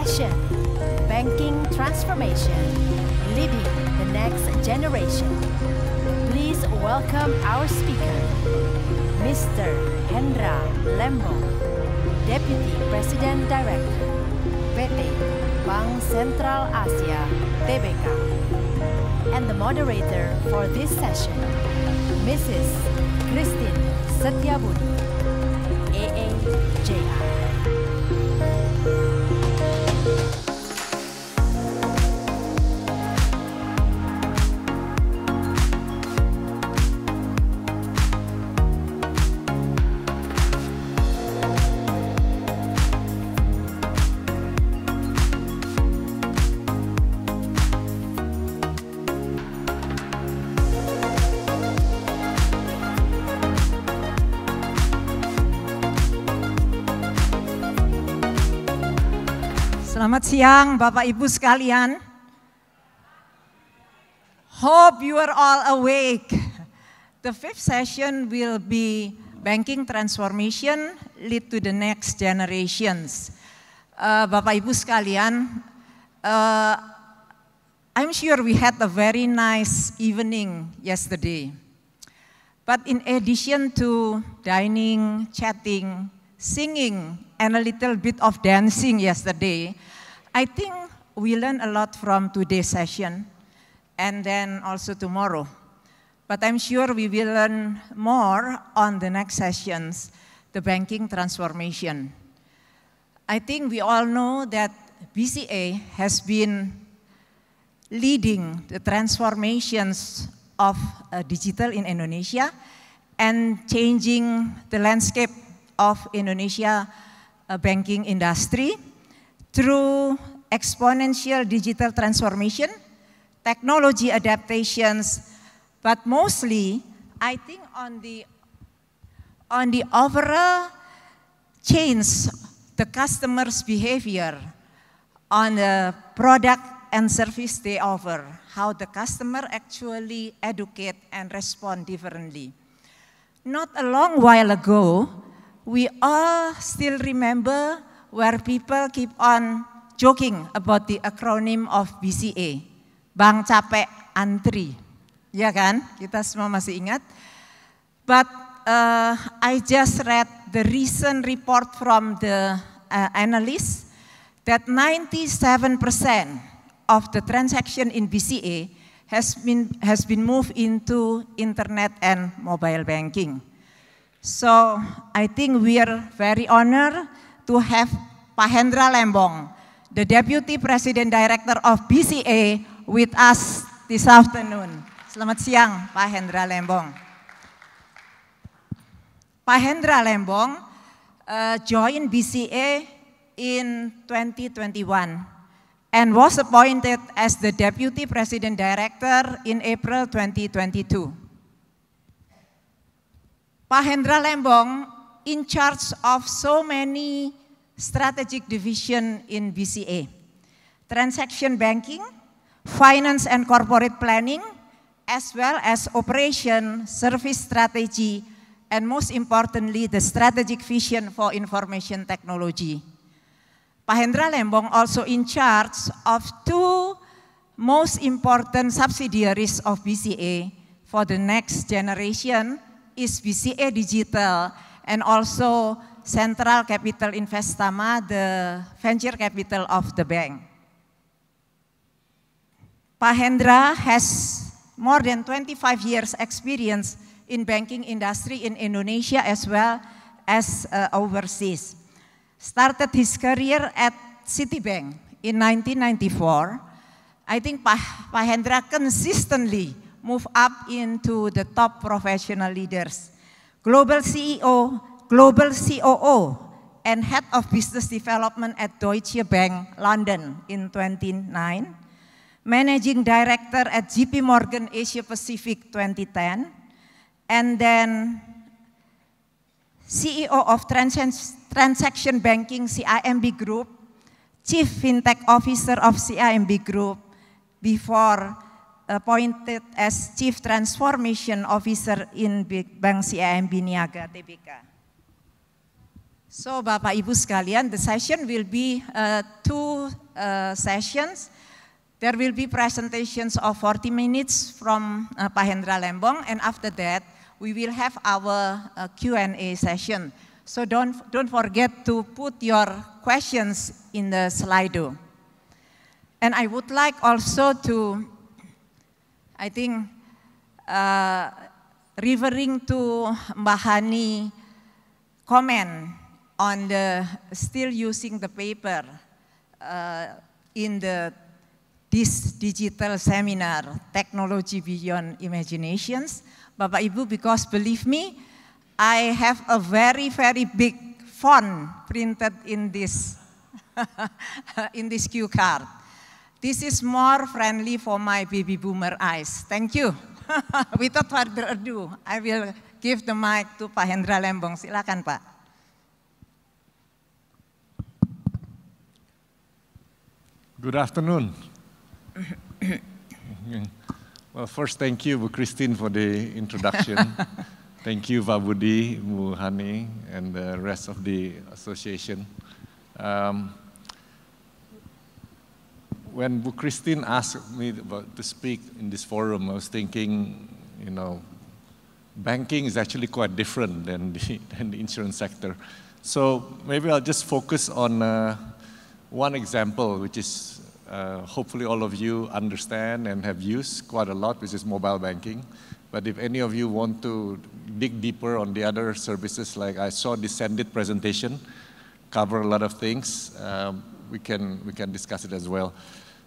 session, Banking Transformation, Leading the Next Generation. Please welcome our speaker, Mr. Hendra Lembong, Deputy President Director, PT Bank Sentral Asia, TBK. And the moderator for this session, Mrs. Christine Setiabudi, AAJR. Selamat siang Bapak Ibu sekalian. Hope you are all awake. The fifth session will be Banking Transformation, Lead to the Next Generations. Bapak Ibu sekalian, I'm sure we had a very nice evening yesterday. But in addition to dining, chatting, singing, and a little bit of dancing yesterday, I think we learned a lot from today's session and then also tomorrow. But I'm sure we will learn more on the next sessions, the banking transformation. I think we all know that BCA has been leading the transformations of digital in Indonesia and changing the landscape of Indonesia banking industry through exponential digital transformation, technology adaptations, but mostly, I think on the overall change the customer's behavior on the product and service they offer, how the customer actually educate and respond differently. Not a long while ago, we all still remember where people keep on joking about the acronym of BCA, Bank Capek Antri, ya kan? Kita semua masih ingat. But I just read the recent report from the analysts that 97% of the transaction in BCA has been moved into internet and mobile banking. So I think we are very honored to have Pak Hendra Lembong, the Deputy President Director of BCA, with us this afternoon. Selamat siang, Pak Hendra Lembong. Pak Hendra Lembong joined BCA in 2021 and was appointed as the Deputy President Director in April 2022. Pak Hendra Lembong in charge of so many strategic division in BCA, transaction banking, finance and corporate planning, as well as operation, service strategy, and most importantly, the strategic vision for information technology. Pak Hendra Lembong also in charge of two most important subsidiaries of BCA for the next generation is BCA Digital and also Central Capital Investama, the venture capital of the bank. Pak Hendra has more than 25 years experience in banking industry in Indonesia as well as overseas. Started his career at Citibank in 1994. I think Pak Hendra consistently moved up into the top professional leaders. Global CEO, Global COO, and Head of Business Development at Deutsche Bank, London in 2009. Managing Director at JP Morgan Asia Pacific 2010. And then CEO of Transaction Banking CIMB Group, Chief FinTech Officer of CIMB Group, before appointed as Chief Transformation Officer in Bank CIMB Niaga Tbk. So, Bapak Ibu sekalian, the session will be two sessions. There will be presentations of 40 minutes from Pak Hendra Lembong, and after that, we will have our Q&A session. So don't forget to put your questions in the Slido. And I would like also to, I think, referring to Mbak Hani comment on the still using the paper in this digital seminar, Technology Beyond Imaginations. Bapak Ibu, because believe me, I have a very, very big font printed in this, in this cue card. This is more friendly for my baby boomer eyes. Thank you. Without further ado, I will give the mic to Pak Hendra Lembong. Silakan, Pak. Good afternoon. Well, first, thank you, Bu Christine, for the introduction. Thank you, Pak Budi, Bu Hani, and the rest of the association. When Bu Christine asked me to speak in this forum, I was thinking, you know, banking is actually quite different than the insurance sector. So maybe I'll just focus on one example, which is hopefully all of you understand and have used quite a lot, which is mobile banking. But if any of you want to dig deeper on the other services, like I saw the Sendit presentation, cover a lot of things, we can discuss it as well.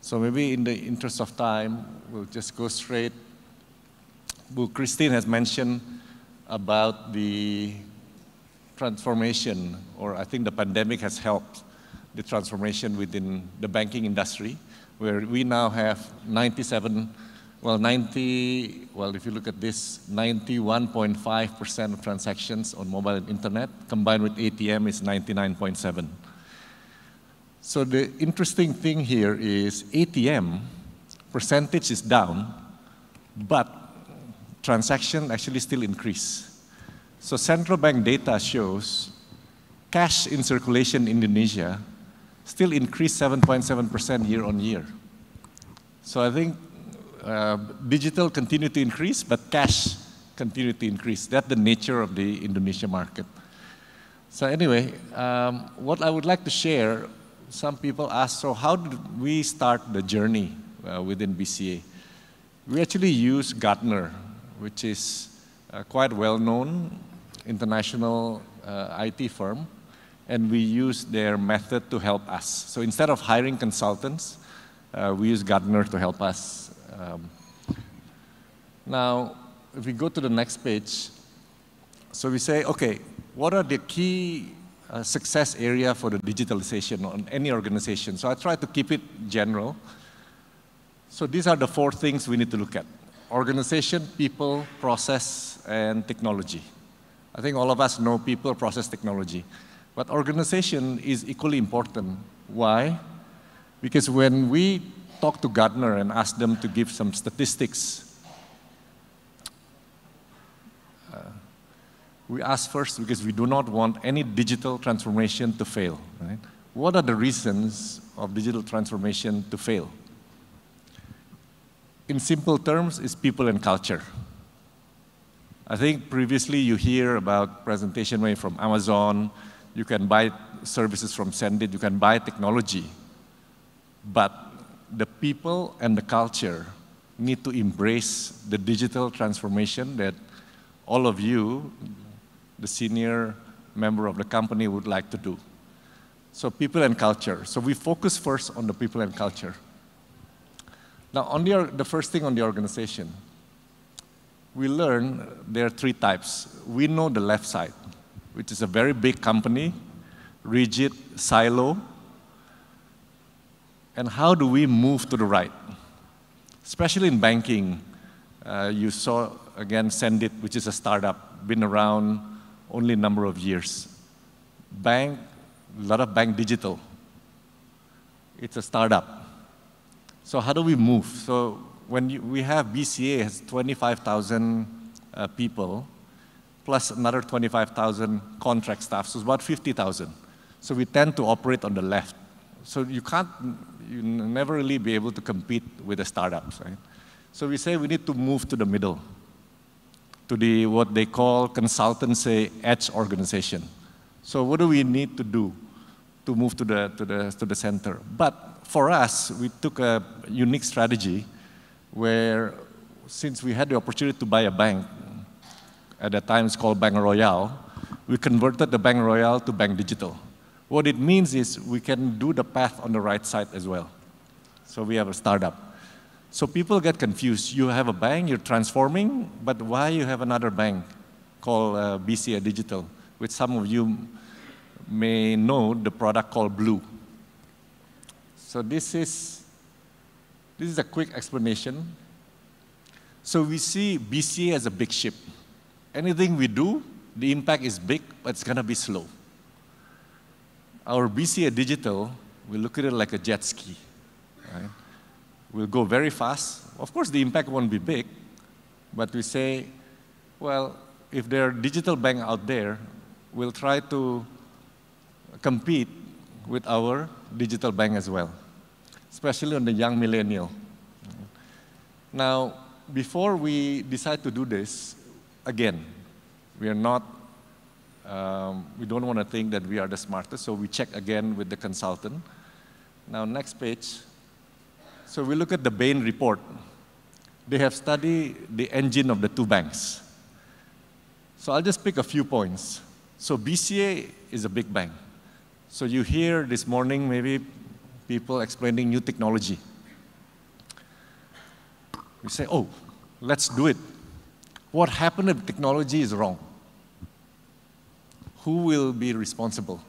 So maybe in the interest of time, we'll just go straight. Bu Christine has mentioned about the transformation, or I think the pandemic has helped the transformation within the banking industry, where we now have if you look at this, 91.5% of transactions on mobile and internet, combined with ATM is 99.7. So the interesting thing here is ATM percentage is down, but transaction actually still increase. So central bank data shows cash in circulation in Indonesia still increased 7.7% year on year. So I think digital continued to increase, but cash continued to increase. That's the nature of the Indonesia market. So anyway, what I would like to share, some people ask, so how did we start the journey within BCA? We actually use Gartner, which is quite well-known international IT firm, and we use their method to help us. So instead of hiring consultants, we use Gartner to help us. Now, if we go to the next page, so we say, okay, what are the key success area for the digitalization on any organization? So I try to keep it general. So these are the 4 things we need to look at: organization, people, process, and technology. I think all of us know people, process, technology. But organization is equally important. Why? Because when we talk to Gartner and ask them to give some statistics, we ask first because we do not want any digital transformation to fail. Right? What are the reasons of digital transformation to fail? In simple terms, it's people and culture. I think previously you hear about presentation way from Amazon. You can buy services from Sendit, you can buy technology. But the people and the culture need to embrace the digital transformation that all of you, the senior member of the company, would like to do. So people and culture. So we focus first on the people and culture. Now, on the first thing on the organization, we learn there are 3 types. We know the left side, which is a very big company, rigid, silo. And how do we move to the right? Especially in banking, you saw, again, Sendit, which is a startup, been around only a number of years. Bank, a lot of bank digital. It's a startup. So how do we move? So when we have BCA has 25,000 people, plus another 25,000 contract staff, so it's about 50,000. So we tend to operate on the left. So you never really be able to compete with the startups, right? So we say we need to move to the middle, to the what they call consultancy edge organization. So what do we need to do to move to the center? But for us, we took a unique strategy where, since we had the opportunity to buy a bank, at that time it's called Bank Royale, we converted the Bank Royale to Bank Digital. What it means is we can do the path on the right side as well. So we have a startup. So people get confused. You have a bank, you're transforming, but why you have another bank called BCA Digital, which some of you may know the product called Blue. So this is a quick explanation. So we see BCA as a big ship. Anything we do, the impact is big, but it's going to be slow. Our BCA Digital, we look at it like a jet ski. Right? We'll go very fast. Of course, the impact won't be big, but we say, well, if there are digital banks out there, we'll try to compete with our digital bank as well, especially on the young millennial. Now, before we decide to do this, again, we are not, we don't want to think that we are the smartest, so we check again with the consultant. Now, next page. So we look at the Bain report. They have studied the engine of the two banks. So I'll just pick a few points. So BCA is a big bank. So you hear this morning maybe people explaining new technology. We say, oh, let's do it. What happened if technology is wrong? Who will be responsible?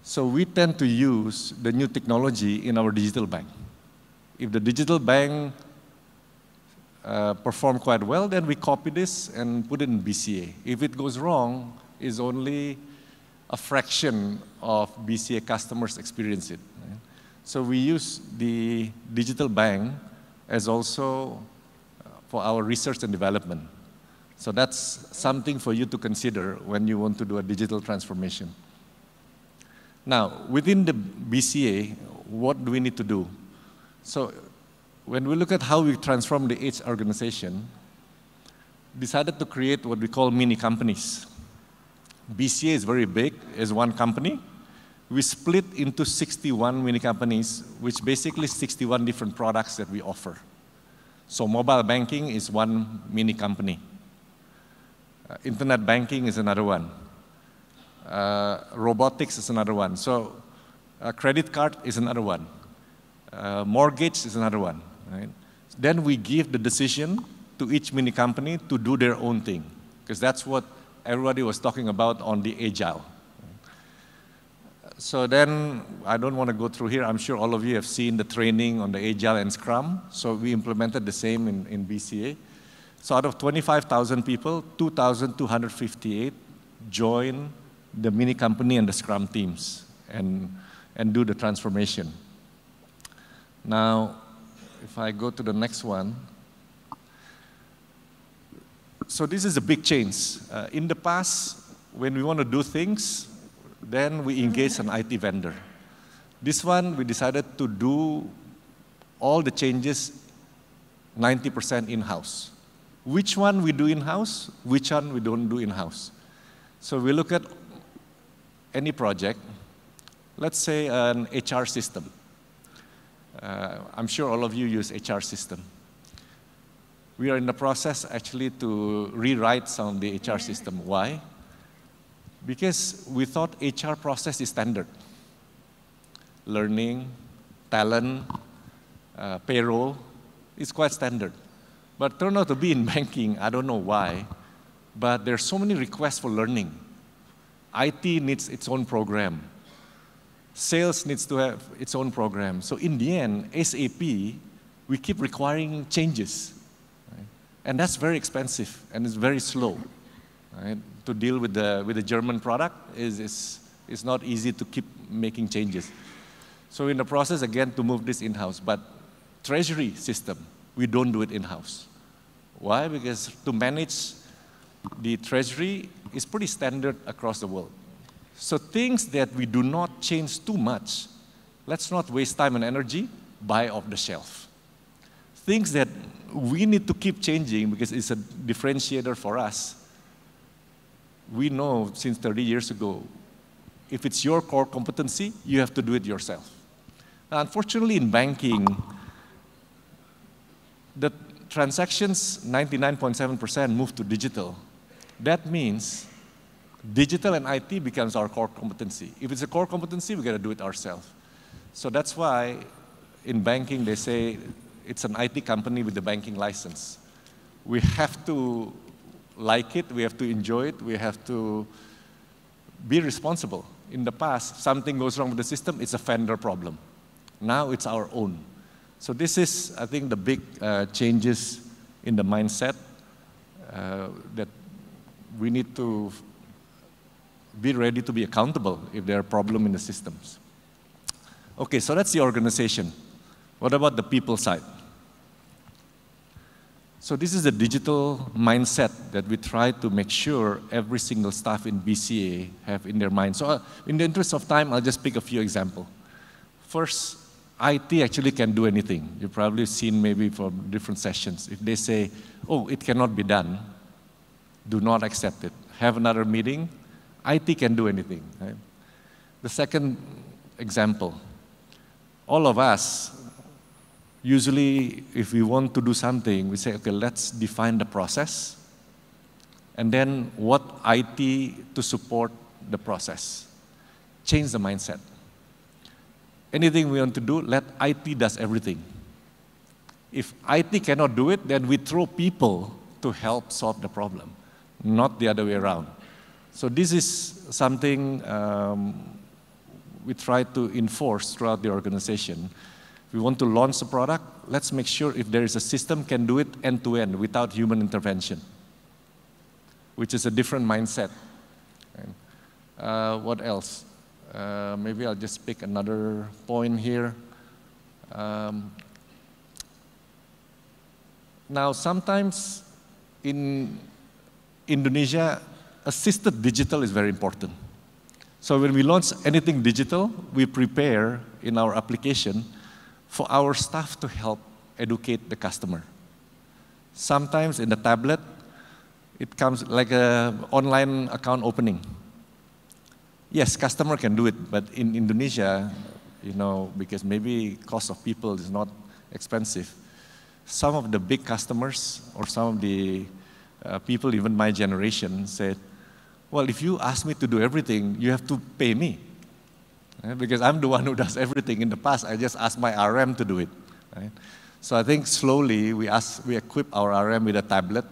So we tend to use the new technology in our digital bank. If the digital bank perform quite well, then we copy this and put it in BCA. If it goes wrong, it's only a fraction of BCA customers experience it. Right? So we use the digital bank as also for our research and development. So that's something for you to consider when you want to do a digital transformation. Now, within the BCA, what do we need to do? So when we look at how we transform the H organization, decided to create what we call mini companies. BCA is very big, as one company. We split into 61 mini companies, which basically 61 different products that we offer. So mobile banking is one mini company. Internet banking is another one. Robotics is another one. So credit card is another one. Mortgage is another one. Right? Then we give the decision to each mini company to do their own thing, because that's what everybody was talking about on the Agile. So then, I don't want to go through here. I'm sure all of you have seen the training on the Agile and Scrum. So we implemented the same in BCA. So out of 25,000 people, 2,258 join the mini company and the Scrum teams and do the transformation. Now, if I go to the next one. So this is a big change. In the past, when we want to do things, then we engage an IT vendor. This one, we decided to do all the changes 90% in-house. Which one we do in-house, which one we don't do in-house. So we look at any project, let's say an HR system. I'm sure all of you use HR system. We are in the process actually to rewrite some of the HR system. Why? Because we thought HR process is standard. Learning, talent, payroll is quite standard. But turned out to be in banking, I don't know why, but there's so many requests for learning. IT needs its own program. Sales needs to have its own program. So in the end, SAP, we keep requiring changes. Right? And that's very expensive and it's very slow. Right? To deal with the German product is not easy to keep making changes. So in the process, again, to move this in-house. But treasury system, we don't do it in-house. Why? Because to manage the treasury is pretty standard across the world. So things that we do not change too much, let's not waste time and energy, buy off the shelf. Things that we need to keep changing because it's a differentiator for us. We know since 30 years ago, if it's your core competency, you have to do it yourself. Unfortunately, in banking, the transactions, 99.7% move to digital. That means digital and IT becomes our core competency. If it's a core competency, we got to do it ourselves. So that's why in banking, they say it's an IT company with a banking license. We have to like it, we have to enjoy it, we have to be responsible. In the past, something goes wrong with the system, it's a vendor problem. Now it's our own. So this is, I think, the big changes in the mindset that we need to be ready to be accountable if there are problems in the systems. Okay, so that's the organization. What about the people side? So this is the digital mindset that we try to make sure every single staff in BCA have in their mind. So in the interest of time, I'll just pick a few examples. First, IT actually can do anything. You've probably seen maybe from different sessions. If they say, oh, it cannot be done, do not accept it. Have another meeting. IT can do anything. Right? The second example, all of us, usually if we want to do something, we say, okay, let's define the process, and then what IT to support the process. Change the mindset. Anything we want to do, let IT does everything. If IT cannot do it, then we throw people to help solve the problem, not the other way around. So this is something we try to enforce throughout the organization. If we want to launch a product, let's make sure if there is a system can do it end-to-end without human intervention, which is a different mindset. What else? Maybe I'll just pick another point here. Now, sometimes in Indonesia, assisted digital is very important. So when we launch anything digital, we prepare in our application for our staff to help educate the customer. Sometimes in the tablet, it comes like an online account opening. Yes, customer can do it, but in Indonesia, you know, because maybe cost of people is not expensive, some of the big customers or some of the people, even my generation, said, well, if you ask me to do everything, you have to pay me. Right? Because I'm the one who does everything. In the past, I just asked my RM to do it. Right? So I think slowly we equip our RM with a tablet,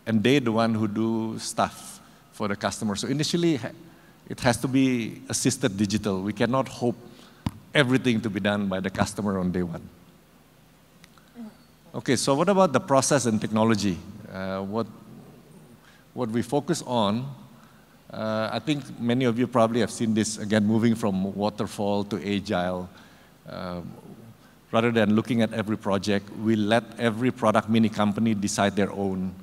and they're the one who do stuff for the customer. So initially, it has to be assisted digital. We cannot hope everything to be done by the customer on day one. Okay, so what about the process and technology? What we focus on, I think many of you probably have seen this, again, moving from waterfall to agile. Rather than looking at every project, we let every product mini company decide their own.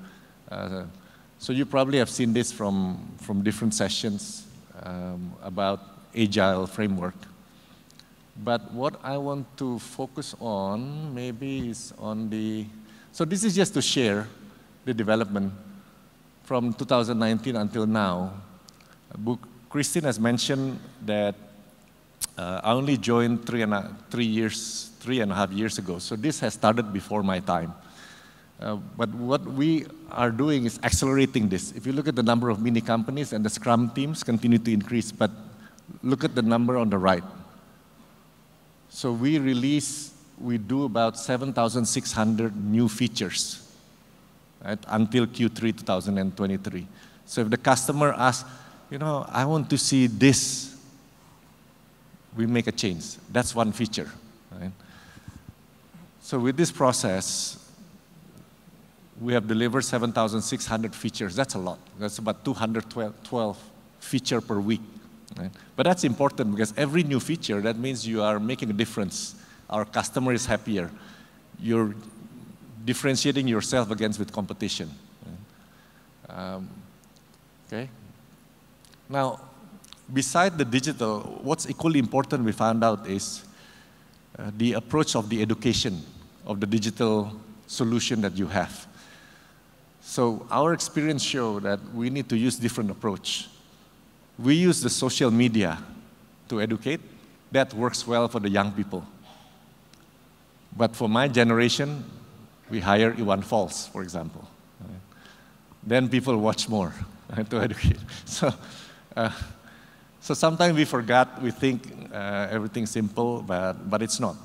So you probably have seen this from different sessions about agile framework. But what I want to focus on maybe is on the, so this is just to share the development from 2019 until now. Christine has mentioned that I only joined 3.5 years ago. So this has started before my time. But what we are doing is accelerating this. If you look at the number of mini companies and the Scrum teams continue to increase, but look at the number on the right. So we do about 7,600 new features, right, until Q3 2023. So if the customer asks, you know, I want to see this, we make a change. That's one feature. Right? So with this process, we have delivered 7,600 features. That's a lot. That's about 212 features per week. Right? But that's important because every new feature, that means you are making a difference. Our customer is happier. You're differentiating yourself with competition. Right? Okay? Now, beside the digital, what's equally important we found out is the approach of the education of the digital solution that you have. So our experience show that we need to use different approach. We use the social media to educate. That works well for the young people. But for my generation, we hire Iwan Fals, for example. Then people watch more to educate. So sometimes we forgot, we think everything's simple, but it's not.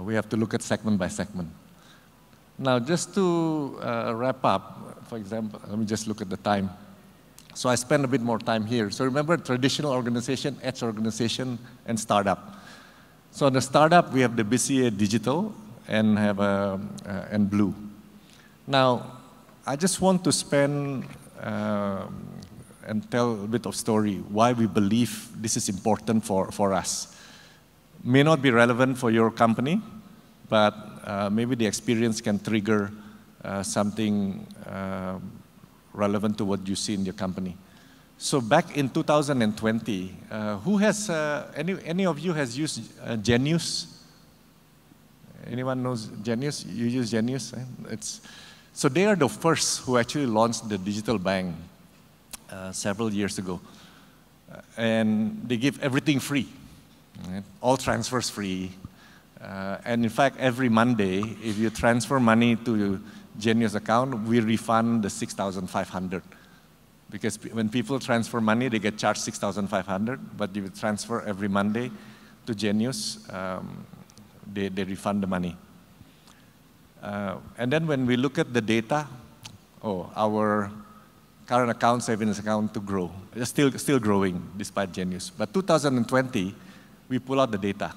We have to look at segment by segment. Now, just to wrap up, for example, let me just look at the time. So I spend a bit more time here. So remember, traditional organization, edge organization, and startup. So in the startup, we have the BCA Digital and have and Blue. Now, I just want to spend and tell a bit of story why we believe this is important for us. May not be relevant for your company, but maybe the experience can trigger something relevant to what you see in your company. So back in 2020, who has, any of you has used Genius? Anyone knows Genius? You use Genius? So they are the first who actually launched the digital bank several years ago. And they give everything free, right? All transfers free. And in fact, every Monday, if you transfer money to Genius account, we refund the 6,500. Because when people transfer money, they get charged 6,500, but if you transfer every Monday to Genius, they refund the money. And then when we look at the data, our current account, savings account to grow. It's still growing despite Genius. But 2020, we pull out the data.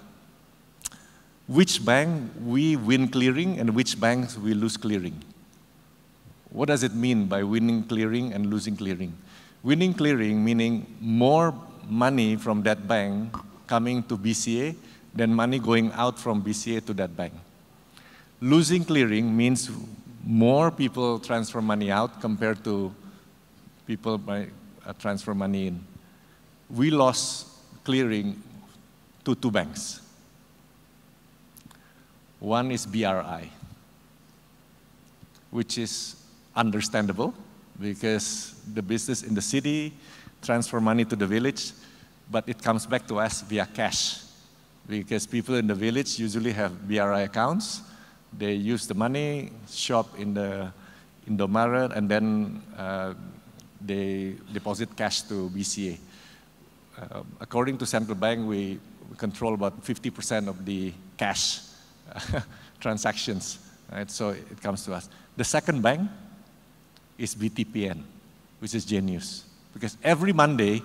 Which bank we win clearing and which banks we lose clearing. What does it mean by winning clearing and losing clearing? Winning clearing meaning more money from that bank coming to BCA than money going out from BCA to that bank. Losing clearing means more people transfer money out compared to people transfer money in. We lost clearing to 2 banks. One is BRI, which is understandable because the business in the city transfer money to the village, but it comes back to us via cash because people in the village usually have BRI accounts. They use the money, shop in the Indomaret, and then they deposit cash to BCA. According to central bank, we control about 50% of the cash transactions, right? So it comes to us. The second bank is BTPN, which is Genius. Because every Monday,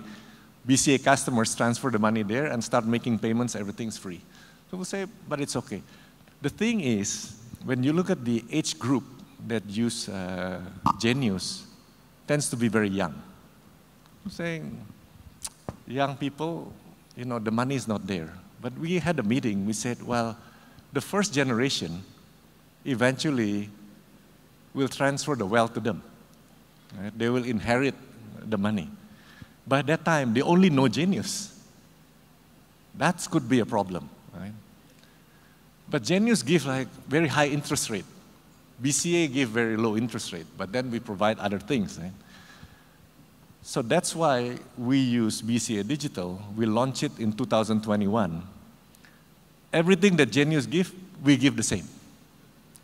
BCA customers transfer the money there and start making payments, everything's free. So we'll say, but it's okay. The thing is, when you look at the age group that use Genius, tends to be very young. I'm saying, young people, the money is not there. But we had a meeting, we said, well, the first generation eventually will transfer the wealth to them. Right? They will inherit the money. By that time, they only know Genius. That could be a problem. Right? But Genius gives like very high interest rate. BCA give very low interest rate, but then we provide other things. Right? So that's why we use BCA Digital. We launched it in 2021. Everything that Genius give, we give the same.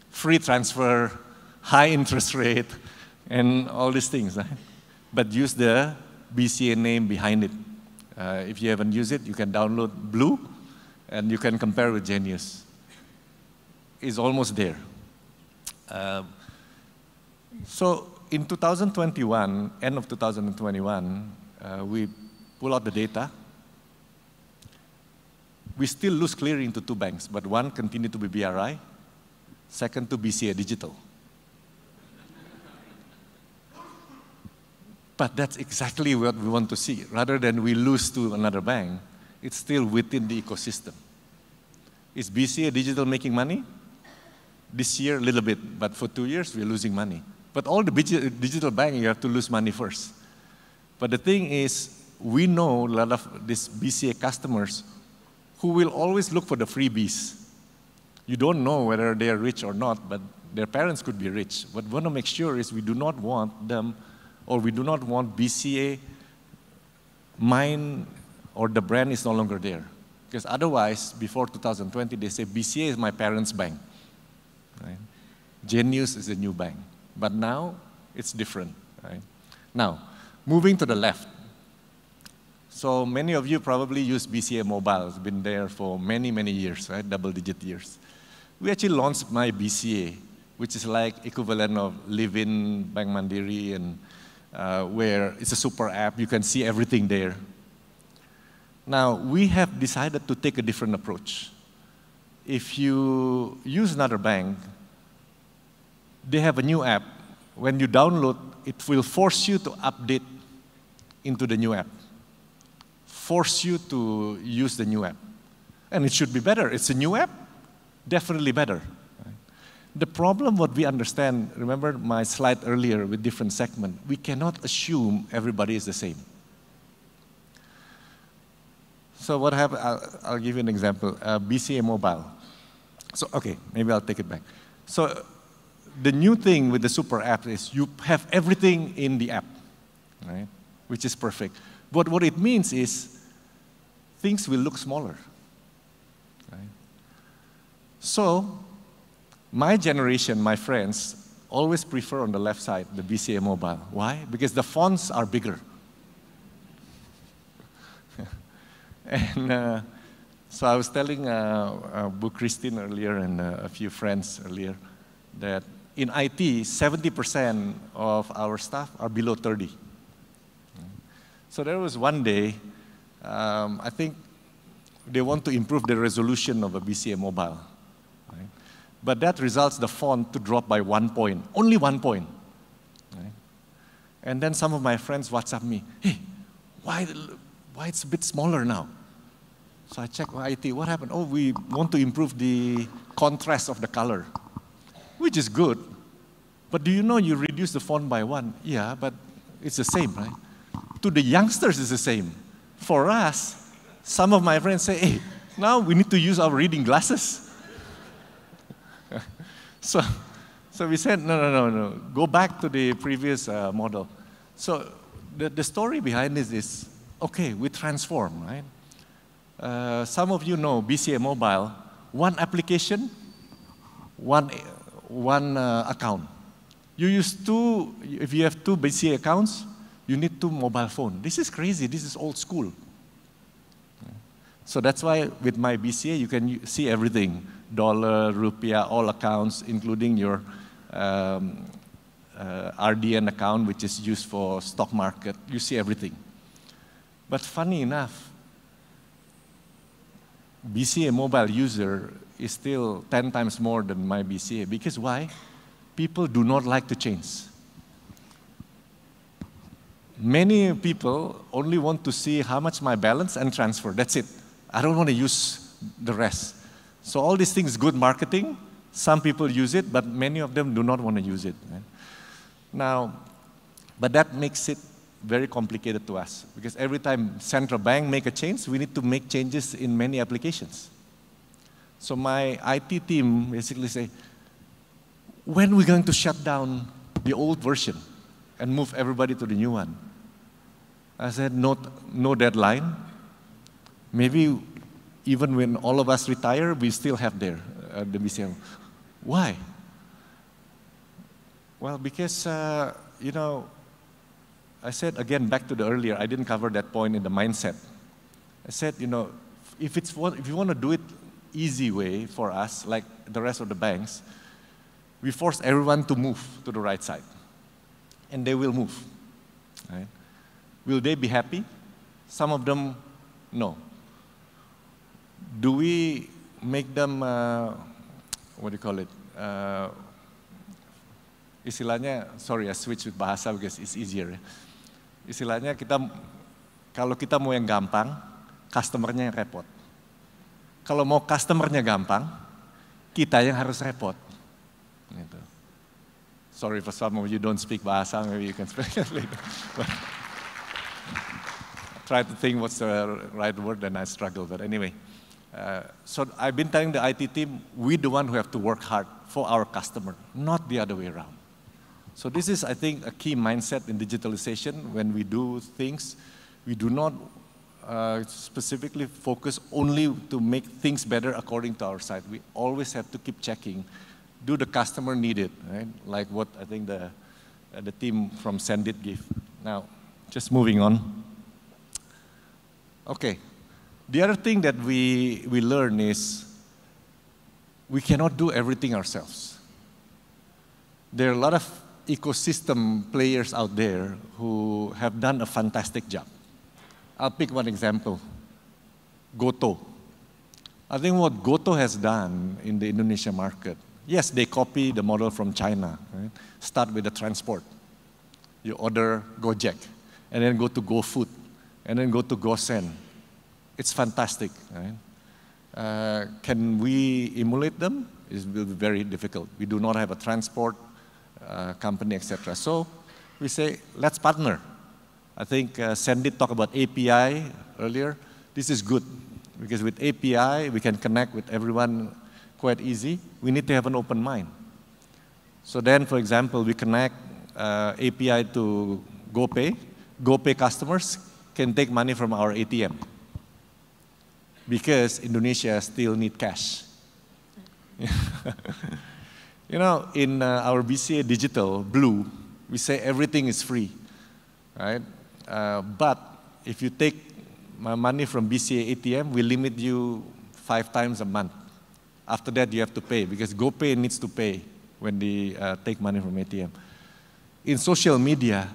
Free transfer, high interest rate, and all these things. Right? But use the BCA name behind it. If you haven't used it, you can download Blue, and you can compare with Genius. It's almost there. So in 2021, end of 2021, we pull out the data. We still lose clearing to 2 banks, but one continued to be BRI, second to BCA Digital. But that's exactly what we want to see. Rather than we lose to another bank, it's still within the ecosystem. Is BCA Digital making money? This year, a little bit, but for 2 years, we're losing money. But all the digital banking, you have to lose money first. But the thing is, we know a lot of these BCA customers who will always look for the freebies. You don't know whether they are rich or not, but their parents could be rich. What we want to make sure is we do not want them, or we do not want BCA, mine, or the brand is no longer there. Because otherwise, before 2020, they say BCA is my parents' bank. Right? Genius is a new bank. But now, it's different. Right? Now, moving to the left. So many of you probably use BCA Mobile. It's been there for many, many years, right? Double-digit years. We actually launched My BCA, which is like equivalent of Livin, Bank Mandiri, and where it's a super app. You can see everything there. Now, we have decided to take a different approach. If you use another bank, they have a new app. When you download, it will force you to update into the new app. Force you to use the new app. And it should be better. It's a new app, definitely better. Right? The problem, what we understand, remember my slide earlier with different segments, we cannot assume everybody is the same. So what happened, I'll give you an example, BCA Mobile. So, okay, maybe I'll take it back. So the new thing with the super app is you have everything in the app, right? Which is perfect. But what it means is things will look smaller. Right? So my generation, my friends, always prefer on the left side the BCA Mobile. Why? Because the fonts are bigger. And so I was telling Bu Christine earlier and a few friends earlier that in IT, 70% of our staff are below 30. So there was one day, I think they want to improve the resolution of a BCA Mobile. Right? But that results the font to drop by 1 point, only 1 point. Right? And then some of my friends WhatsApp me, hey, why it's a bit smaller now? So I checked my IT, what happened? Oh, we want to improve the contrast of the color, which is good. But do you know you reduce the font by 1? Yeah, but it's the same, right? To the youngsters, it's the same. For us, some of my friends say, hey, now we need to use our reading glasses. So we said, no, go back to the previous model. So the story behind this is, okay, we transform, right? Some of you know BCA Mobile, one application, one account. You use two, if you have two BCA accounts, you need two mobile phones. This is crazy, this is old school. So that's why with My BCA, you can see everything. Dollar, rupiah, all accounts, including your RDN account, which is used for stock market. You see everything. But funny enough, BCA mobile user is still 10 times more than My BCA. Because why? People do not like to change. Many people only want to see how much my balance and transfer. That's it. I don't want to use the rest. So all these things, good marketing. Some people use it, but many of them do not want to use it. Right? Now, but that makes it very complicated to us. Because every time central bank make a change, we need to make changes in many applications. So my IT team basically say, when are we going to shut down the old version and move everybody to the new one? I said, no deadline. Maybe even when all of us retire, we still have there the BCA. Why? Well, because, you know, I said, again, back to the earlier, I didn't cover that point in the mindset. I said, you know, if you want to do it easy way for us, like the rest of the banks, we force everyone to move to the right side. And they will move. Right? Will they be happy? Some of them, no. Do we make them, what do you call it? Istilahnya, sorry, I switch with bahasa because it's easier. Istilahnya kalau kita mau yang gampang, customernya yang repot. Kalau mau customernya gampang, kita yang harus repot. Gitu. Sorry for some of you don't speak bahasa, maybe you can speak it later. try to think what's the right word, and I struggle. But anyway, so I've been telling the IT team, we're the one who have to work hard for our customer, not the other way around. So this is, I think, a key mindset in digitalization. When we do things, we do not specifically focus only to make things better according to our side. We always have to keep checking, do the customer need it, right? Like what I think the team from Sendit give. Now, just moving on. Okay, the other thing that we learn is we cannot do everything ourselves. There are a lot of ecosystem players out there who have done a fantastic job. I'll pick one example, GoTo. I think what GoTo has done in the Indonesia market, yes, they copy the model from China, right? Start with the transport. You order Gojek, and then go to GoFood, and then go to GoSend. It's fantastic, right? Can we emulate them? It will be very difficult. We do not have a transport company, etc. So we say, let's partner. I think Sendit talked about API earlier. This is good, because with API, we can connect with everyone quite easy. We need to have an open mind. So then, for example, we connect API to GoPay. GoPay customers can take money from our ATM, because Indonesia still need cash. You know, in our BCA Digital Blue, we say everything is free, right? But if you take money from BCA ATM, we limit you 5 times a month. After that, you have to pay, because GoPay needs to pay when they take money from ATM. In social media,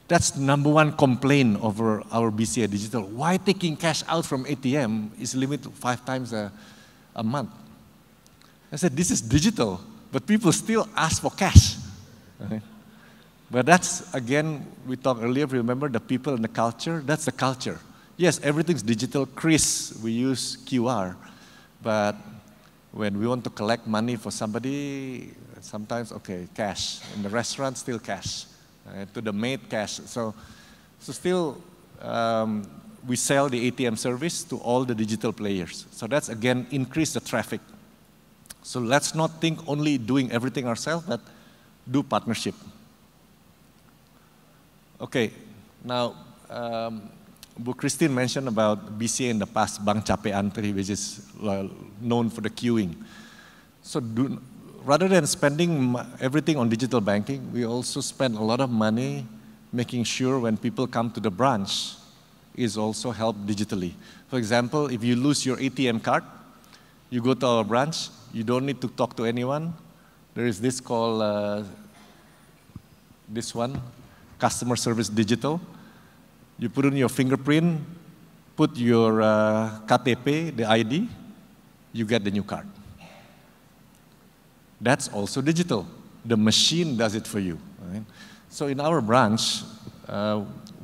that's #1 complaint over our BCA Digital. Why taking cash out from ATM is limited to 5 times a month? I said, this is digital, but people still ask for cash. Right? But that's, again, we talked earlier, remember the people and the culture, that's the culture. Yes, everything's digital. Chris, we use QR, but when we want to collect money for somebody, sometimes, okay, cash. In the restaurant, still cash. To the maid, cash. So still, we sell the ATM service to all the digital players. So that's, again, increase the traffic. So let's not think only doing everything ourselves, but do partnership. Okay, now, Bu Christine mentioned about BCA in the past, Bank Cape Antri, which is known for the queuing. So rather than spending everything on digital banking, we also spend a lot of money making sure when people come to the branch is also helped digitally. For example, if you lose your ATM card, you go to our branch, you don't need to talk to anyone. There is this called, this one, Customer Service Digital. You put in your fingerprint, put your KTP, the ID, you get the new card. That's also digital. The machine does it for you. Right? So in our branch,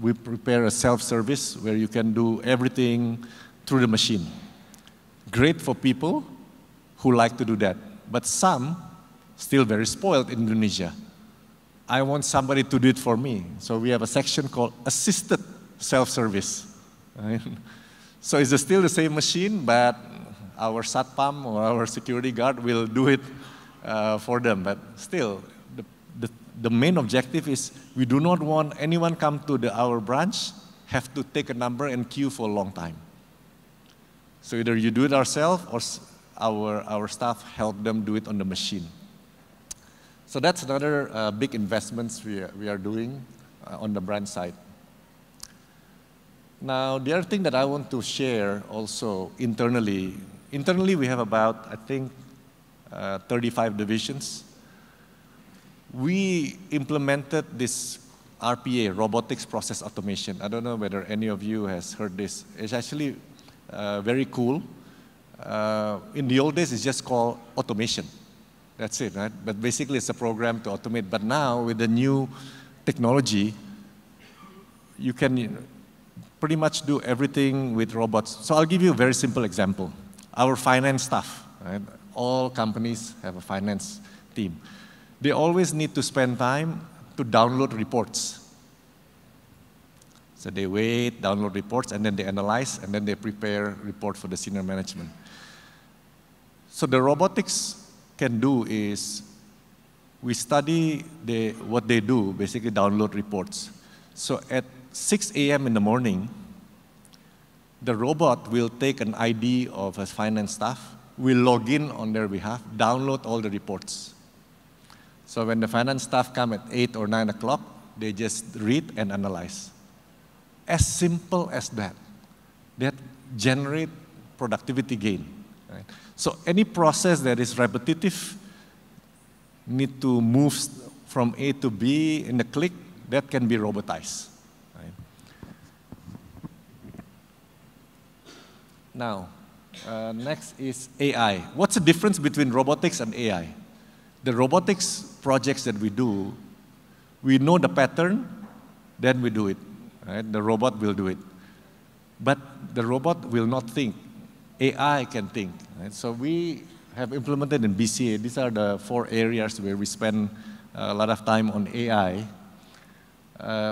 we prepare a self-service where you can do everything through the machine. Great for people who like to do that. But some still very spoiled in Indonesia. I want somebody to do it for me. So we have a section called assisted self-service. Right? So it's still the same machine, but our satpam or our security guard will do it for them. But still, the main objective is we do not want anyone come to our branch, have to take a number and queue for a long time. So either you do it ourselves or our staff help them do it on the machine. So that's another big investments we are doing on the branch side. Now, the other thing that I want to share also internally we have about, I think, 35 divisions. We implemented this RPA, Robotics Process Automation. I don't know whether any of you has heard this. It's actually very cool. In the old days, it's just called automation. That's it, right? But basically, it's a program to automate. But now, with the new technology, you can pretty much do everything with robots. So I'll give you a very simple example. Our finance staff, right? All companies have a finance team. They always need to spend time to download reports. So they wait, download reports, and then they analyze, and then they prepare report for the senior management. So the robotics can do is, we study what they do, basically download reports. So at 6 a.m. in the morning, the robot will take an ID of a finance staff, will log in on their behalf, download all the reports. So when the finance staff come at 8 or 9 o'clock, they just read and analyze. As simple as that. That generate productivity gain. Right? So any process that is repetitive, need to move from A to B in a click, that can be robotized. Right? Now, next is AI. What's the difference between robotics and AI? The robotics projects that we do, we know the pattern, then we do it. Right? The robot will do it. But the robot will not think. AI can think. Right? So we have implemented in BCA, these are the 4 areas where we spend a lot of time on AI.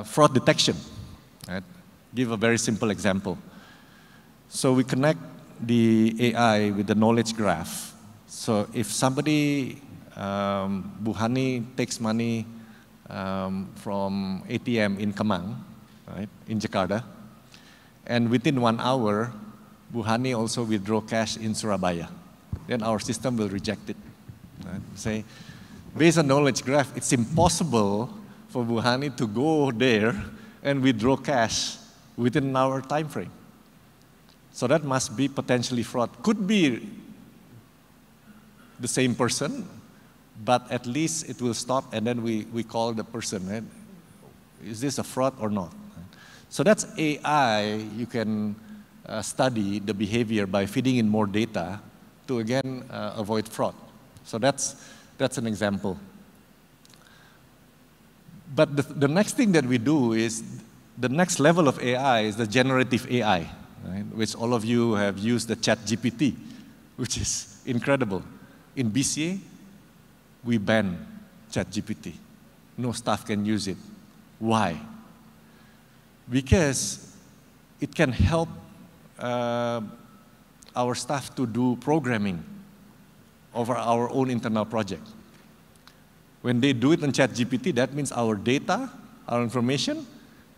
Fraud detection. Right? Give a very simple example. So we connect the AI with the knowledge graph. So if somebody, Bu Hani takes money from ATM in Kemang, right, in Jakarta, and within 1 hour, Bu Hani also withdraw cash in Surabaya, then our system will reject it. Right? Say, based on knowledge graph, it's impossible for Bu Hani to go there and withdraw cash within an hour time frame. So that must be potentially fraud. Could be the same person, but at least it will stop, and then we call the person, right? Is this a fraud or not? So that's AI. You can study the behavior by feeding in more data to, again, avoid fraud. So that's an example. But the next thing that we do is, the next level of AI is the generative AI, right? Which all of you have used, the ChatGPT, which is incredible. In BCA, we ban ChatGPT. No staff can use it. Why? Because it can help our staff to do programming over our own internal project. When they do it on ChatGPT, that means our data, our information,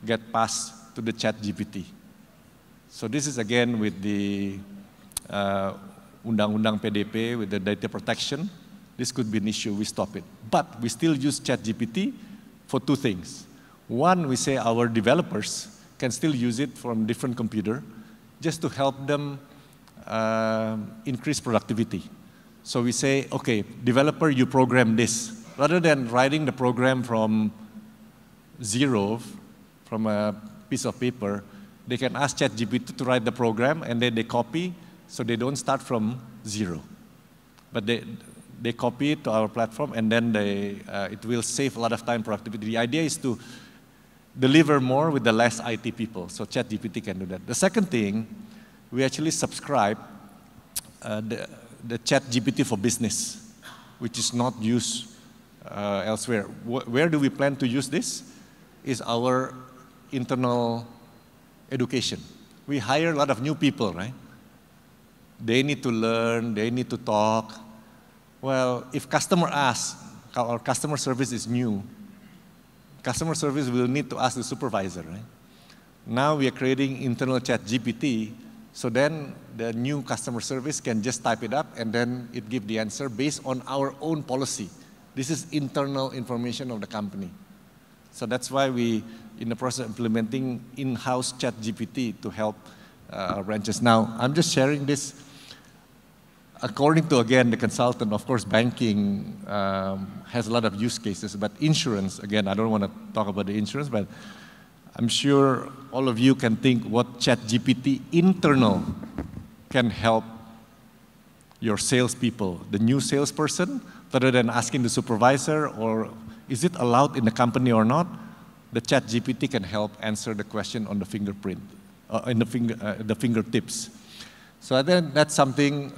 get passed to the ChatGPT. So this is again with the Undang-Undang PDP, with the data protection. This could be an issue, we stop it. But we still use ChatGPT for 2 things. One, we say our developers can still use it from different computer just to help them increase productivity. So we say, okay, developer, you program this. Rather than writing the program from zero, from a piece of paper, they can ask ChatGPT to write the program, and then they copy, so they don't start from zero. But they copy it to our platform, and then it will save a lot of time, productivity. The idea is to deliver more with the less IT people, so ChatGPT can do that. The second thing, we actually subscribe the ChatGPT for Business, which is not used elsewhere. Where do we plan to use this? Is our internal education. We hire a lot of new people, right? They need to learn, they need to talk. Well, if customer asks, our customer service is new, customer service will need to ask the supervisor, right? Now we are creating internal ChatGPT, so then the new customer service can just type it up, and then it gives the answer based on our own policy. This is internal information of the company. So that's why we, in the process of implementing in-house ChatGPT to help our branches. Now, I'm just sharing this according to, again, the consultant. Of course, banking has a lot of use cases, but insurance, again, I don't want to talk about the insurance, but I'm sure all of you can think what ChatGPT internal can help your salespeople, the new salesperson, rather than asking the supervisor, or is it allowed in the company or not, the ChatGPT can help answer the question on the fingerprint, in the fingertips. So I think that's something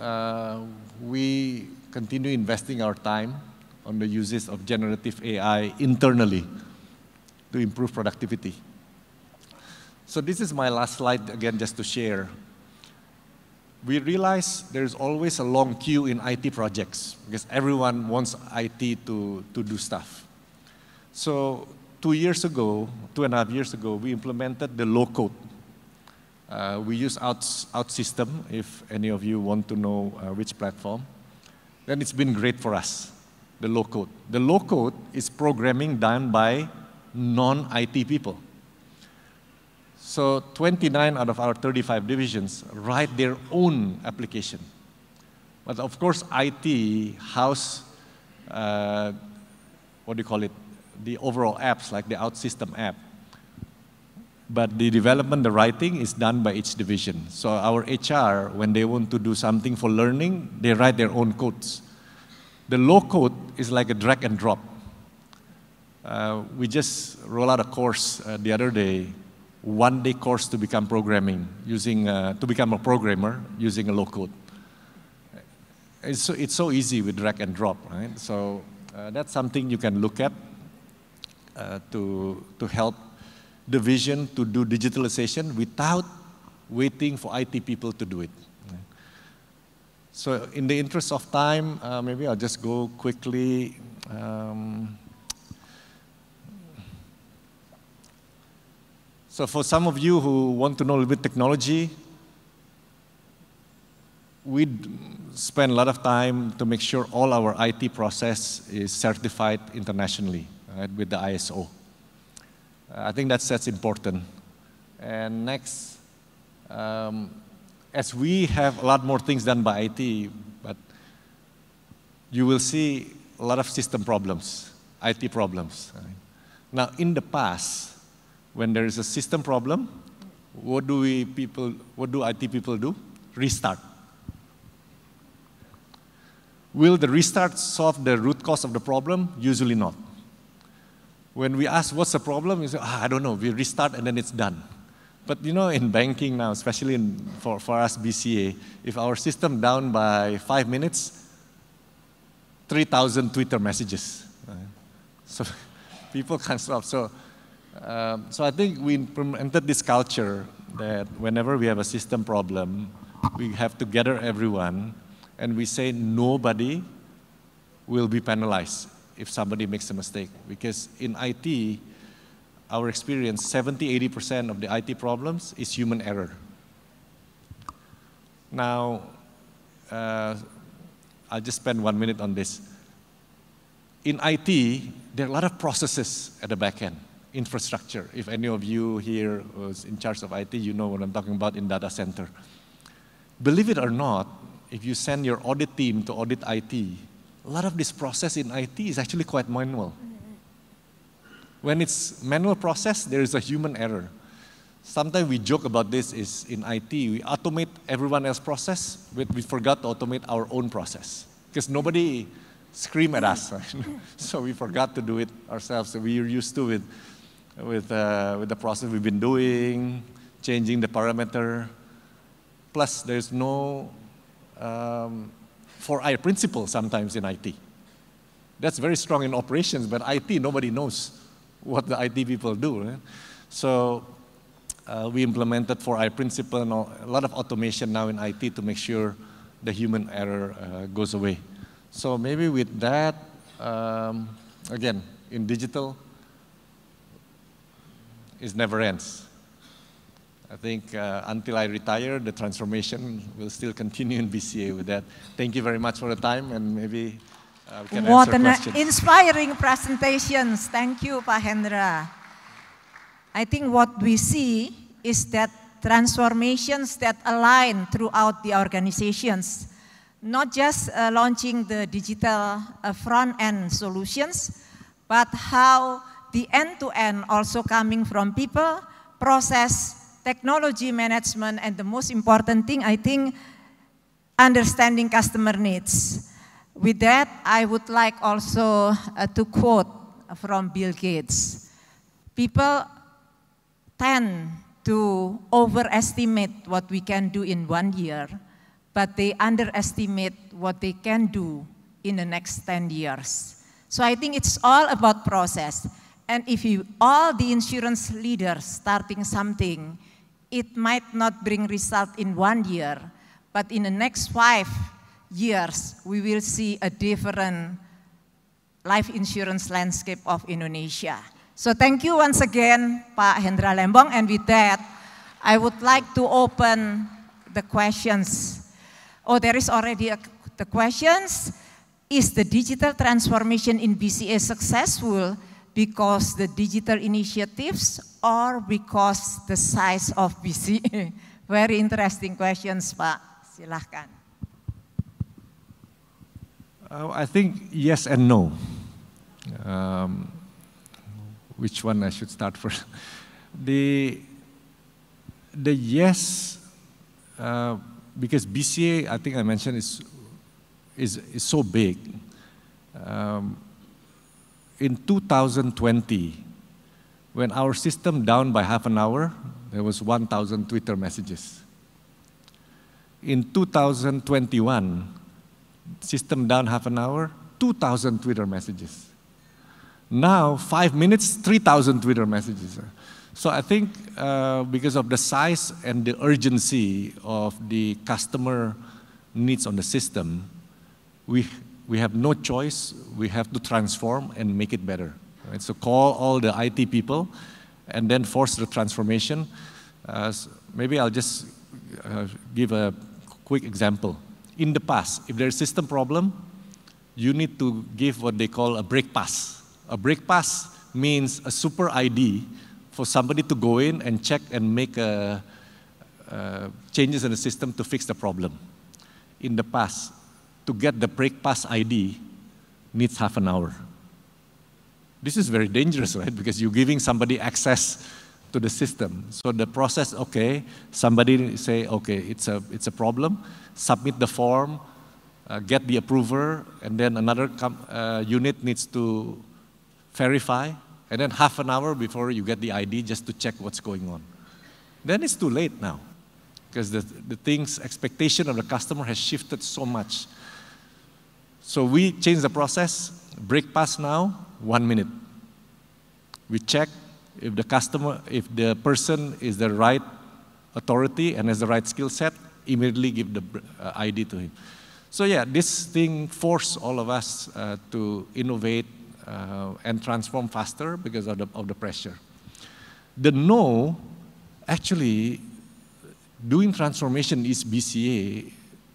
we continue investing our time on the uses of generative AI internally to improve productivity. So this is my last slide, again, just to share. We realize there's always a long queue in IT projects because everyone wants IT to do stuff. So 2.5 years ago, we implemented the low-code. We use OutSystem, if any of you want to know which platform. Then it's been great for us, the low-code. The low-code is programming done by non-IT people. So 29 out of our 35 divisions write their own application. But of course, IT house, what do you call it, the overall apps, like the OutSystem app. But the development, the writing is done by each division. So our HR, when they want to do something for learning, they write their own codes. The low code is like a drag and drop. We just rolled out a course the other day, one-day course to become programming, to become a programmer using a low code. It's so easy with drag and drop, right? So that's something you can look at to help the vision to do digitalization without waiting for IT people to do it. So in the interest of time, maybe I'll just go quickly. So for some of you who want to know a little bit technology, we spend a lot of time to make sure all our IT process is certified internationally, right, with the ISO. I think that's important. And next, as we have a lot more things done by IT, but you will see a lot of system problems, IT problems. Right? Now, in the past, when there is a system problem, what do IT people do? Restart. Will the restart solve the root cause of the problem? Usually not. When we ask what's the problem, you say, I don't know, we restart and then it's done. But you know, in banking now, especially for us BCA, if our system down by 5 minutes, 3,000 Twitter messages. So people can't stop. So I think we implemented this culture that whenever we have a system problem, we have to gather everyone and we say nobody will be penalized if somebody makes a mistake. Because in IT, our experience, 70–80% of the IT problems is human error. Now, I'll just spend 1 minute on this. In IT, there are a lot of processes at the back end, infrastructure. If any of you here was in charge of IT, you know what I'm talking about in data center. Believe it or not, if you send your audit team to audit IT, a lot of this process in IT is actually quite manual. When it's manual process, there is a human error. Sometimes we joke about this is in IT, we automate everyone else's process, but we forgot to automate our own process. Because nobody scream at us, right? So we forgot to do it ourselves. So we're used to with the process we've been doing, changing the parameter. Plus, there's no 4I principle sometimes in IT. That's very strong in operations, but IT, nobody knows what the IT people do. Right? So we implemented 4I principle and a lot of automation now in IT to make sure the human error goes away. So maybe with that, again, in digital, it never ends. I think until I retire, the transformation will still continue in BCA with that. Thank you very much for the time, and maybe we can answer questions. What an inspiring presentations. Thank you, Pak Hendra. I think what we see is that transformations that align throughout the organizations, not just launching the digital front-end solutions, but how the end-to-end also coming from people, process, technology management, and the most important thing, I think, understanding customer needs. With that, I would like also to quote from Bill Gates. People tend to overestimate what we can do in 1 year, but they underestimate what they can do in the next 10 years. So I think it's all about process. And if all the insurance leaders starting something, it might not bring result in 1 year, but in the next 5 years, we will see a different life insurance landscape of Indonesia. So thank you once again, Pak Hendra Lembong. And with that, I would like to open the questions. Oh, there is already the questions. Is the digital transformation in BCA successful because the digital initiatives or because the size of BCA? Very interesting questions, Pak. Silahkan. I think yes and no. Which one I should start first? The yes, because BCA, I think I mentioned, is so big. In 2020, when our system down by half an hour, there was 1,000 Twitter messages. In 2021, system down half an hour, 2,000 Twitter messages. Now, 5 minutes, 3,000 Twitter messages. So I think because of the size and the urgency of the customer needs on the system, we have no choice. We have to transform and make it better. Right? So call all the IT people and then force the transformation. Maybe I'll just give a quick example. In the past, if there's a system problem, you need to give what they call a break pass. A break pass means a super ID for somebody to go in and check and make changes in the system to fix the problem. In the past, to get the break pass ID needs half an hour. This is very dangerous, right? Because you're giving somebody access to the system. So the process, okay, somebody say, okay, it's a problem, submit the form, get the approver, and then another unit needs to verify, and then half an hour before you get the ID just to check what's going on. Then it's too late now, because the expectation of the customer has shifted so much. So we change the process, break pass now, 1 minute. We check if the person is the right authority and has the right skill set, immediately give the ID to him. So yeah, this thing forced all of us to innovate and transform faster because of the pressure. The no, actually, doing transformation is BCA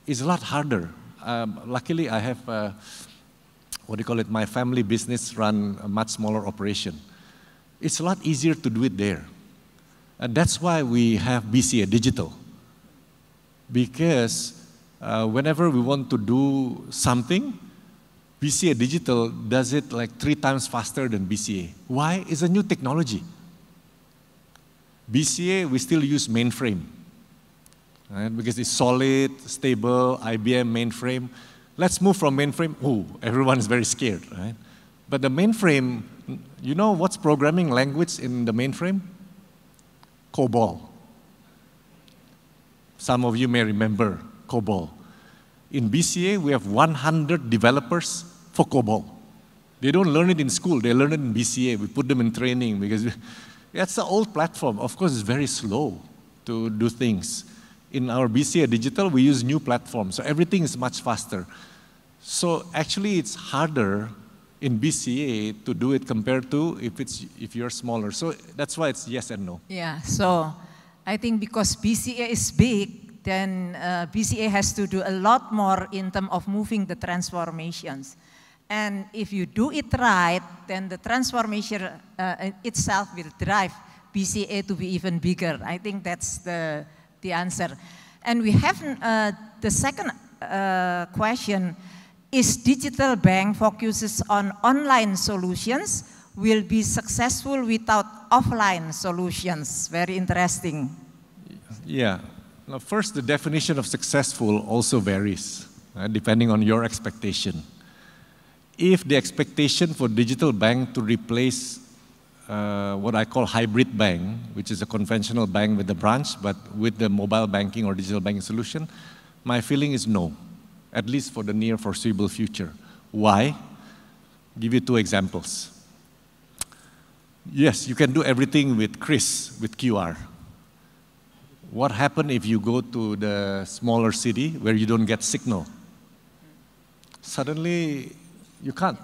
is a lot harder. Luckily, I have, my family business run a much smaller operation. It's a lot easier to do it there. And that's why we have BCA Digital. Because whenever we want to do something, BCA Digital does it like 3 times faster than BCA. Why? It's a new technology. BCA, we still use mainframe, right? Because it's solid, stable, IBM mainframe. Let's move from mainframe. Oh, everyone is very scared, right? But the mainframe, you know what's programming language in the mainframe? COBOL. Some of you may remember COBOL. In BCA, we have 100 developers for COBOL. They don't learn it in school, they learn it in BCA. We put them in training because that's the old platform. Of course, it's very slow to do things. In our BCA Digital, we use new platforms, so everything is much faster. So actually, it's harder in BCA to do it compared to if you're smaller. So that's why it's yes and no. Yeah, so I think because BCA is big, then BCA has to do a lot more in terms of moving the transformations. And if you do it right, then the transformation itself will drive BCA to be even bigger. I think that's the answer. And we have the second question, is digital bank focuses on online solutions will be successful without offline solutions? Very interesting. Yeah. Now, first, the definition of successful also varies, depending on your expectation. If the expectation for digital bank to replace what I call hybrid bank, which is a conventional bank with the branch, but with the mobile banking or digital banking solution, my feeling is no, at least for the near foreseeable future. Why? Give you 2 examples. Yes, you can do everything with Kris, with QR. What happens if you go to the smaller city where you don't get signal? Suddenly, you can't.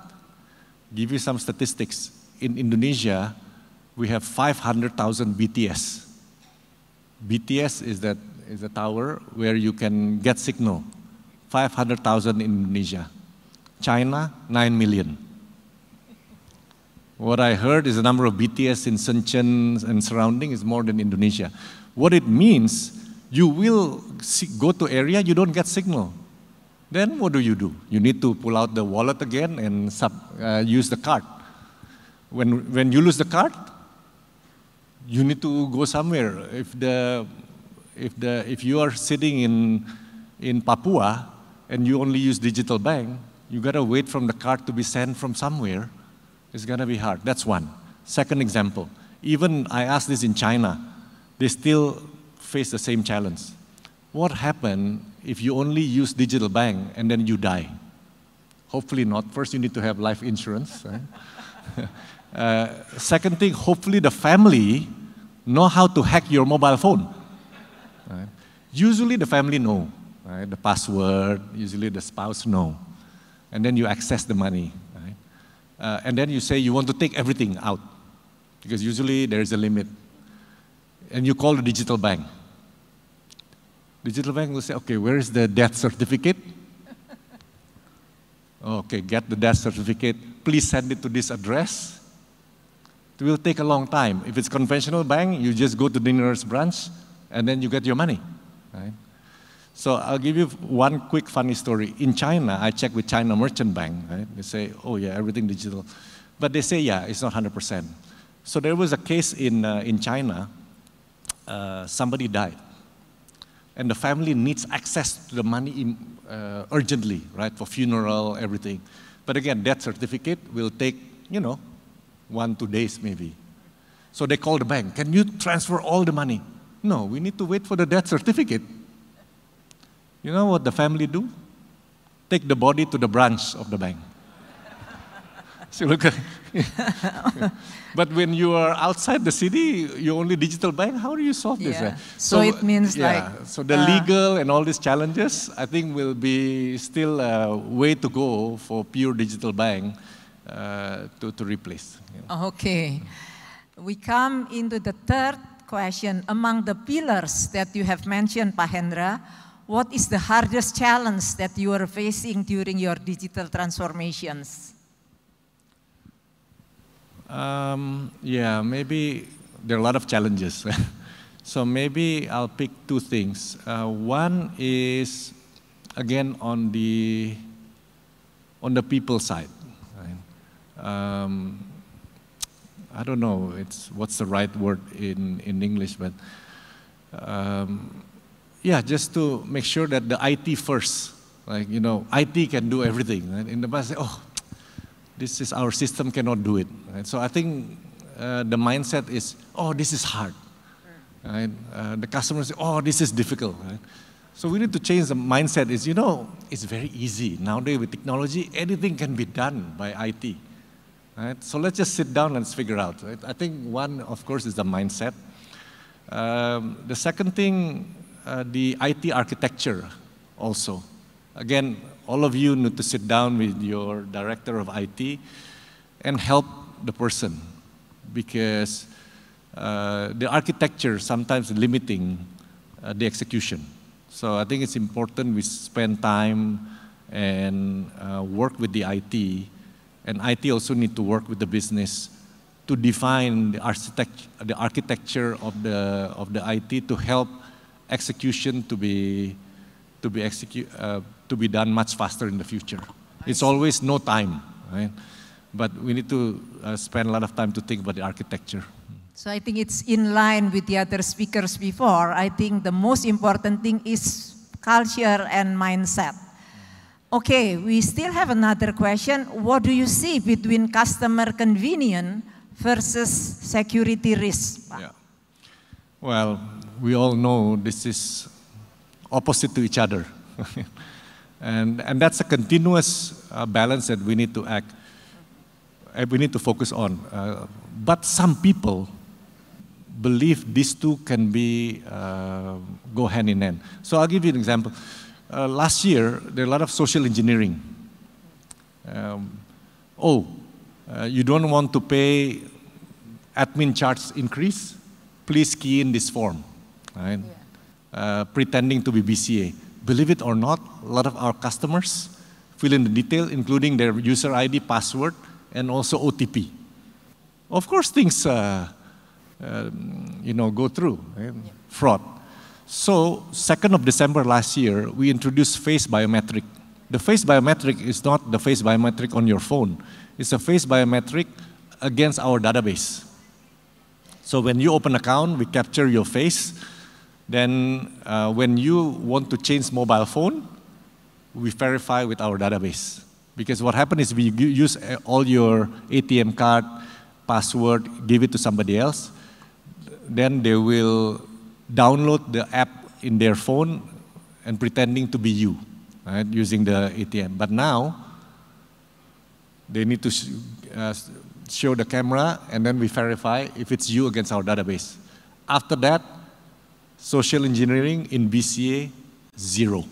Give you some statistics. In Indonesia, we have 500,000 BTS. BTS is a tower where you can get signal. 500,000 in Indonesia. China, 9 million. What I heard is the number of BTS in Shenzhen and surrounding is more than Indonesia. What it means, you will go to area, you don't get signal. Then what do? You need to pull out the wallet again and use the card. When you lose the card, you need to go somewhere. If you are sitting in Papua and you only use digital bank, you gotta wait from the card to be sent from somewhere. It's gonna be hard. That's one. Second example, even I asked this in China, they still face the same challenge. What happens if you only use digital bank and then you die? Hopefully not. First, you need to have life insurance. Right? Second thing, hopefully the family know how to hack your mobile phone. Right? Usually the family know, right? The password, usually the spouse know. And then you access the money. Right? And then you say you want to take everything out, because usually there is a limit. And you call the digital bank. Digital bank will say, okay, where is the death certificate? Okay, get the death certificate. Please send it to this address. It will take a long time. If it's conventional bank, you just go to the nearest branch, and then you get your money. Right? So I'll give you one quick funny story. In China, I checked with China Merchant Bank. Right? They say, oh yeah, everything digital. But they say, yeah, it's not 100%. So there was a case in China. Somebody died. And the family needs access to the money urgently, right, for funeral, everything. But again, death certificate will take, 1-2 days maybe. So they call the bank, can you transfer all the money? No, we need to wait for the death certificate. You know what the family do? Take the body to the branch of the bank. So look at but when you are outside the city, you only digital bank, how do you solve this? Yeah. So it means so the legal and all these challenges, I think will be still a way to go for pure digital bank to replace. Okay. We come into the third question. Among the pillars that you have mentioned, Pak Hendra, what is the hardest challenge that you are facing during your digital transformations? Yeah, maybe there are a lot of challenges. So maybe I'll pick two things. One is, again, on the people side. Right? I don't know what's the right word in English, but yeah, just to make sure that the IT first, like, IT can do everything. Right? In the past, this is our system cannot do it. Right? So I think the mindset is, this is hard. Right? The customers say, this is difficult. Right? So we need to change the mindset. Is it's very easy nowadays with technology. Anything can be done by IT. Right? So let's just sit down and figure out. Right? I think one, of course, is the mindset. The second thing, the IT architecture also. Again, all of you need to sit down with your director of IT and help the person, because the architecture sometimes limiting the execution. So I think it's important we spend time and work with the IT, and IT also need to work with the business to define the architecture of the IT to help execution to be done much faster in the future. It's always no time, right? But we need to spend a lot of time to think about the architecture. So I think it's in line with the other speakers before. I think the most important thing is culture and mindset. Okay, we still have another question. What do you see between customer convenience versus security risk? Yeah. Well, we all know this is opposite to each other. And that's a continuous balance that we need to act. we need to focus on. But some people believe these two can be go hand in hand. So I'll give you an example. Last year, there are a lot of social engineering. You don't want to pay admin charge increase? Please key in this form, right? Yeah. Pretending to be BCA. Believe it or not, a lot of our customers fill in the detail, including their user ID, password, and also OTP. Of course, things go through, right? Yeah. Fraud. So, 2nd of December last year, we introduced face biometric. The face biometric is not the face biometric on your phone. It's a face biometric against our database. So when you open an account, we capture your face. Then when you want to change mobile phone, we verify with our database. Because what happens is we use all your ATM card, password, give it to somebody else. Then they will download the app in their phone and pretending to be you, right, using the ATM. But now, they need to show the camera, and then we verify if it's you against our database. After that, social engineering in BCA, 0.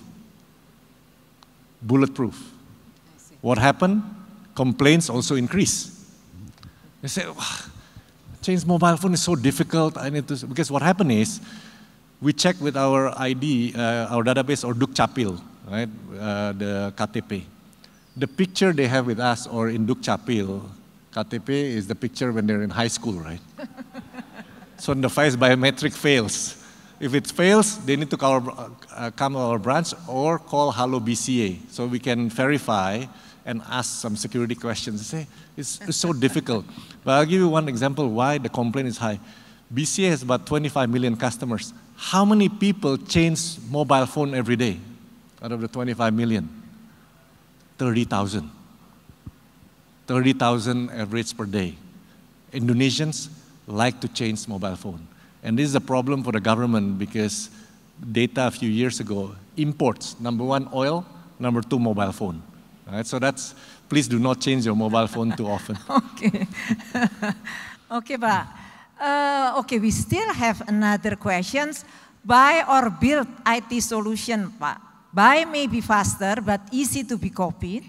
Bulletproof. What happened? Complaints also increase. They say, change mobile phone is so difficult. I need to, because what happened is, we check with our ID, our database, or Dukcapil, right, the KTP. The picture they have with us, or in Dukcapil, KTP is the picture when they're in high school, right? So the face biometric fails. If it fails, they need to come to our branch or call Hello BCA, so we can verify and ask some security questions. Say, it's so difficult. But I'll give you one example why the complaint is high. BCA has about 25 million customers. How many people change mobile phone every day out of the 25 million? 30,000. 30,000 average per day. Indonesians like to change mobile phone. And this is a problem for the government because data a few years ago, imports, number 1, oil, number 2, mobile phone. Right? So that's, please do not change your mobile phone too often. Okay. Okay, Pak. Okay, we still have another questions. Buy or build IT solution, Pak. Buy may be faster, but easy to be copied.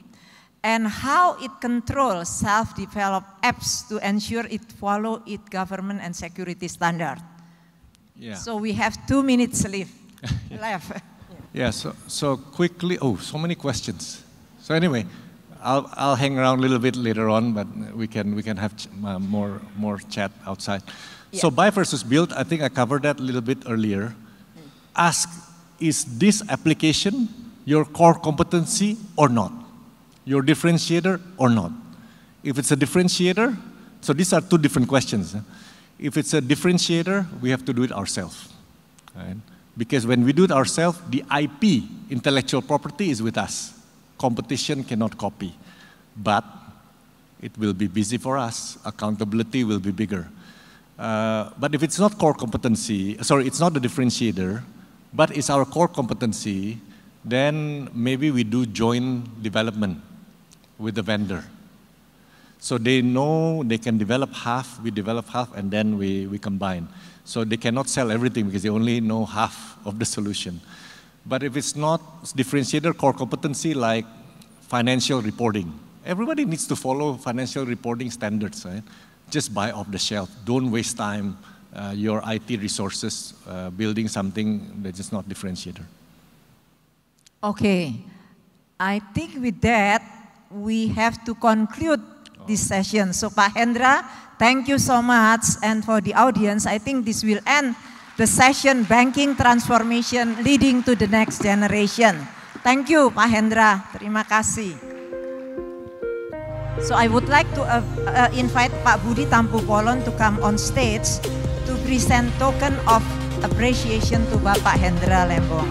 And how it controls self-developed apps to ensure it follow its government and security standard. Yeah. So we have 2 minutes left. Yeah, so quickly, so many questions. So anyway, I'll hang around a little bit later on, but we can have more chat outside. Yeah. So buy versus build, I think I covered that a little bit earlier. Ask, is this application your core competency or not? Your differentiator or not? If it's a differentiator, so these are 2 different questions. If it's a differentiator, we have to do it ourselves. Right? Because when we do it ourselves, the IP, intellectual property, is with us. Competition cannot copy. But it will be busy for us. Accountability will be bigger. But if it's not core competency, it's not the differentiator, but it's our core competency, then maybe we do joint development with the vendor. So they know they can develop half, we develop half, and then we combine. So they cannot sell everything because they only know half of the solution. But if it's not differentiator, core competency like financial reporting, everybody needs to follow financial reporting standards, right? Just buy off the shelf. Don't waste time, your IT resources, building something that is not differentiator. Okay, I think with that, we have to conclude this session. So Pak Hendra, thank you so much. And for the audience, I think this will end the session, Banking Transformation Leading to the Next Generation. Thank you, Pak Hendra. Terima kasih. So I would like to invite Pak Budi Tampupolon to come on stage to present token of appreciation to Bapak Hendra Lembong.